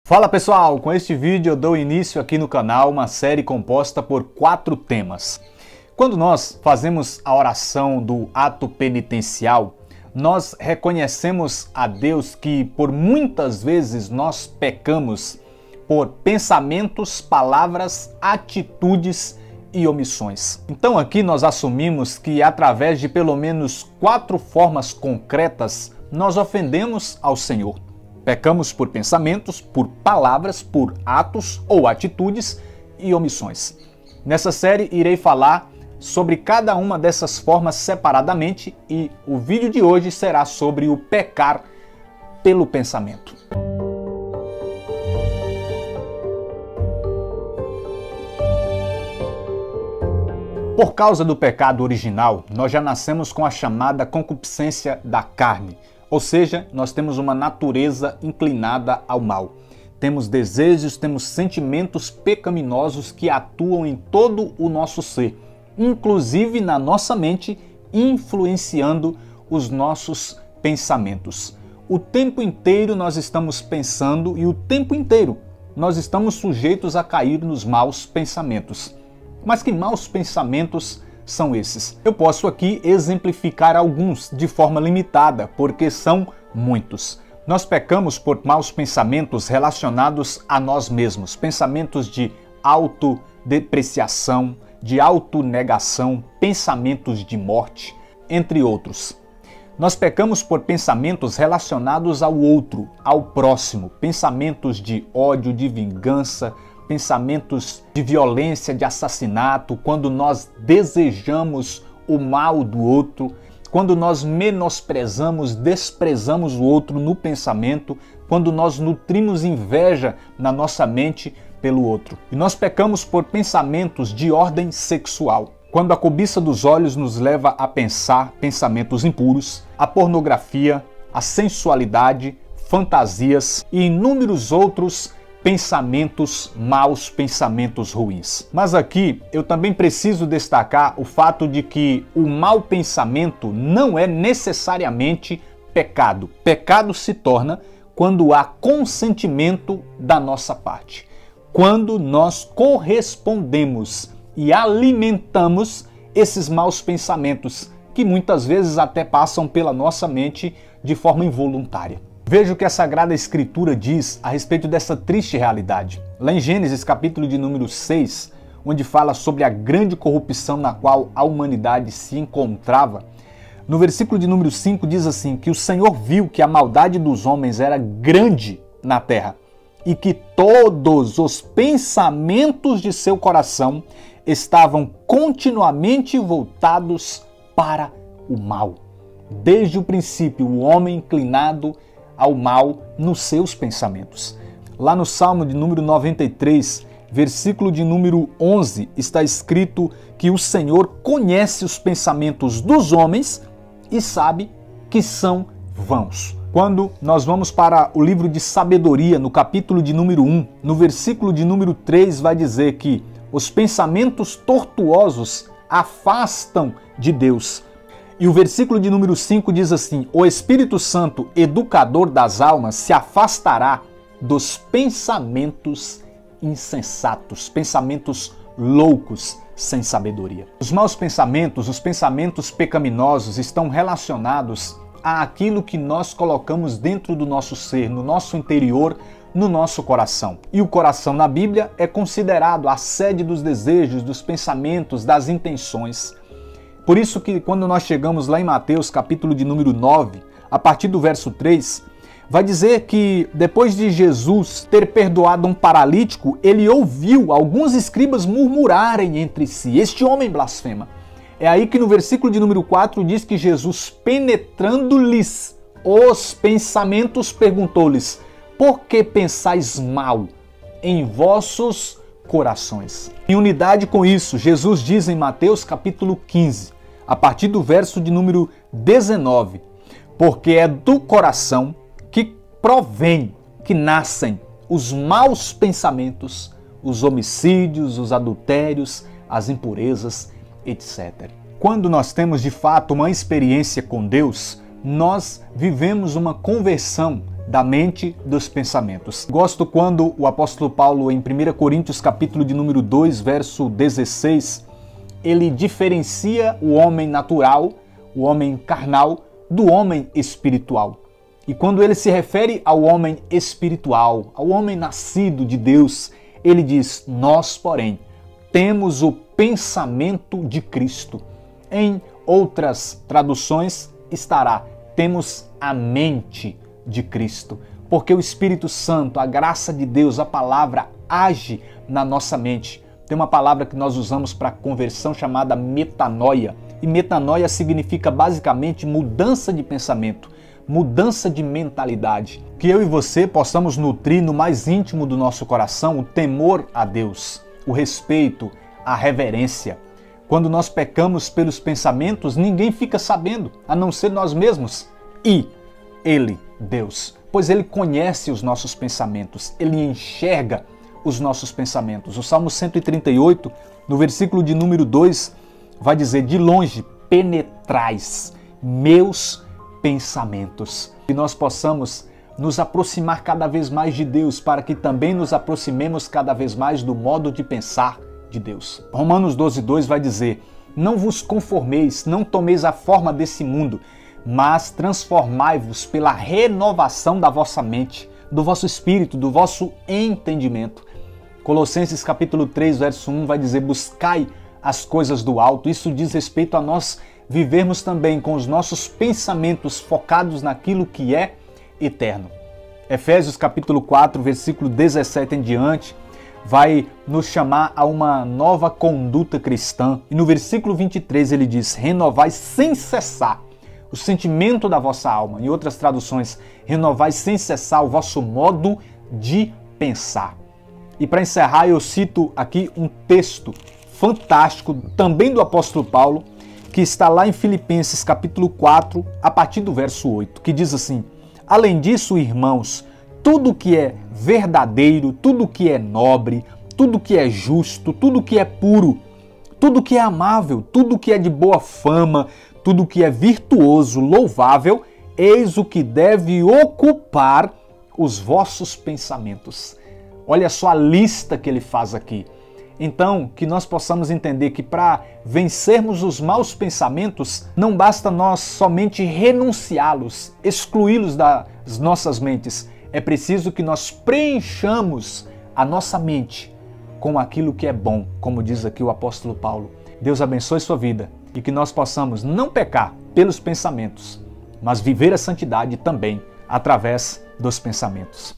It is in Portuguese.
Fala pessoal, com este vídeo eu dou início aqui no canal uma série composta por 4 temas. Quando nós fazemos a oração do ato penitencial, nós reconhecemos a Deus que por muitas vezes nós pecamos por pensamentos, palavras, atitudes e omissões. Então aqui nós assumimos que através de pelo menos 4 formas concretas nós ofendemos ao Senhor. Pecamos por pensamentos, por palavras, por atos ou atitudes e omissões. Nessa série irei falar sobre cada uma dessas formas separadamente e o vídeo de hoje será sobre o pecar pelo pensamento. Por causa do pecado original, nós já nascemos com a chamada concupiscência da carne. Ou seja, nós temos uma natureza inclinada ao mal. Temos desejos, temos sentimentos pecaminosos que atuam em todo o nosso ser, inclusive na nossa mente, influenciando os nossos pensamentos. O tempo inteiro nós estamos pensando e o tempo inteiro nós estamos sujeitos a cair nos maus pensamentos. Mas que maus pensamentos são esses? Eu posso aqui exemplificar alguns de forma limitada, porque são muitos. Nós pecamos por maus pensamentos relacionados a nós mesmos, pensamentos de autodepreciação, de autonegação, pensamentos de morte, entre outros. Nós pecamos por pensamentos relacionados ao outro, ao próximo, pensamentos de ódio, de vingança, pensamentos de violência, de assassinato, quando nós desejamos o mal do outro, quando nós menosprezamos, desprezamos o outro no pensamento, quando nós nutrimos inveja na nossa mente pelo outro. E nós pecamos por pensamentos de ordem sexual, quando a cobiça dos olhos nos leva a pensar pensamentos impuros, a pornografia, a sensualidade, fantasias e inúmeros outros pensamentos maus, pensamentos ruins. Mas aqui eu também preciso destacar o fato de que o mau pensamento não é necessariamente pecado. Pecado se torna quando há consentimento da nossa parte. Quando nós correspondemos e alimentamos esses maus pensamentos, que muitas vezes até passam pela nossa mente de forma involuntária. Veja o que a Sagrada Escritura diz a respeito dessa triste realidade. Lá em Gênesis, capítulo de número 6, onde fala sobre a grande corrupção na qual a humanidade se encontrava, no versículo de número 5 diz assim, que o Senhor viu que a maldade dos homens era grande na terra e que todos os pensamentos de seu coração estavam continuamente voltados para o mal. Desde o princípio, o homem inclinado ao mal nos seus pensamentos. Lá no Salmo de número 93, versículo de número 11, está escrito que o Senhor conhece os pensamentos dos homens e sabe que são vãos. Quando nós vamos para o livro de Sabedoria, no capítulo de número 1, no versículo de número 3, vai dizer que os pensamentos tortuosos afastam de Deus. E o versículo de número 5 diz assim, o Espírito Santo, educador das almas, se afastará dos pensamentos insensatos, pensamentos loucos, sem sabedoria. Os maus pensamentos, os pensamentos pecaminosos estão relacionados àquilo que nós colocamos dentro do nosso ser, no nosso interior, no nosso coração. E o coração na Bíblia é considerado a sede dos desejos, dos pensamentos, das intenções. Por isso que quando nós chegamos lá em Mateus, capítulo de número 9, a partir do verso 3, vai dizer que depois de Jesus ter perdoado um paralítico, ele ouviu alguns escribas murmurarem entre si, este homem blasfema. É aí que no versículo de número 4 diz que Jesus, penetrando-lhes os pensamentos, perguntou-lhes, por que pensais mal em vossos corações? Em unidade com isso, Jesus diz em Mateus capítulo 15, a partir do verso de número 19, porque é do coração que provém, que nascem os maus pensamentos, os homicídios, os adultérios, as impurezas, etc. Quando nós temos de fato uma experiência com Deus, nós vivemos uma conversão da mente, dos pensamentos. Gosto quando o apóstolo Paulo, em 1 Coríntios, capítulo de número 2, verso 16, ele diferencia o homem natural, o homem carnal, do homem espiritual. E quando ele se refere ao homem espiritual, ao homem nascido de Deus, ele diz: nós, porém, temos o pensamento de Cristo. Em outras traduções estará: temos a mente de Cristo. Porque o Espírito Santo, a graça de Deus, a palavra age na nossa mente. Tem uma palavra que nós usamos para conversão chamada metanoia. E metanoia significa basicamente mudança de pensamento, mudança de mentalidade. Que eu e você possamos nutrir no mais íntimo do nosso coração o temor a Deus, o respeito, a reverência. Quando nós pecamos pelos pensamentos, ninguém fica sabendo, a não ser nós mesmos. E Ele, Deus, pois Ele conhece os nossos pensamentos, Ele enxerga os nossos pensamentos. O Salmo 138, no versículo de número 2, vai dizer: de longe penetrais meus pensamentos. Que nós possamos nos aproximar cada vez mais de Deus, para que também nos aproximemos cada vez mais do modo de pensar de Deus. Romanos 12:2 vai dizer: não vos conformeis, não tomeis a forma desse mundo, mas transformai-vos pela renovação da vossa mente, do vosso espírito, do vosso entendimento. Colossenses capítulo 3, verso 1 vai dizer: buscai as coisas do alto. Isso diz respeito a nós vivermos também com os nossos pensamentos focados naquilo que é eterno. Efésios capítulo 4, versículo 17 em diante, vai nos chamar a uma nova conduta cristã. E no versículo 23 ele diz: renovai sem cessar o sentimento da vossa alma. Em outras traduções, renovai sem cessar o vosso modo de pensar. E para encerrar, eu cito aqui um texto fantástico, também do apóstolo Paulo, que está lá em Filipenses capítulo 4, a partir do verso 8, que diz assim: além disso, irmãos, tudo que é verdadeiro, tudo que é nobre, tudo que é justo, tudo que é puro, tudo que é amável, tudo que é de boa fama, tudo que é virtuoso, louvável, eis o que deve ocupar os vossos pensamentos. Olha só a lista que ele faz aqui. Então, que nós possamos entender que para vencermos os maus pensamentos, não basta nós somente renunciá-los, excluí-los das nossas mentes. É preciso que nós preenchamos a nossa mente com aquilo que é bom, como diz aqui o apóstolo Paulo. Deus abençoe sua vida e que nós possamos não pecar pelos pensamentos, mas viver a santidade também através dos pensamentos.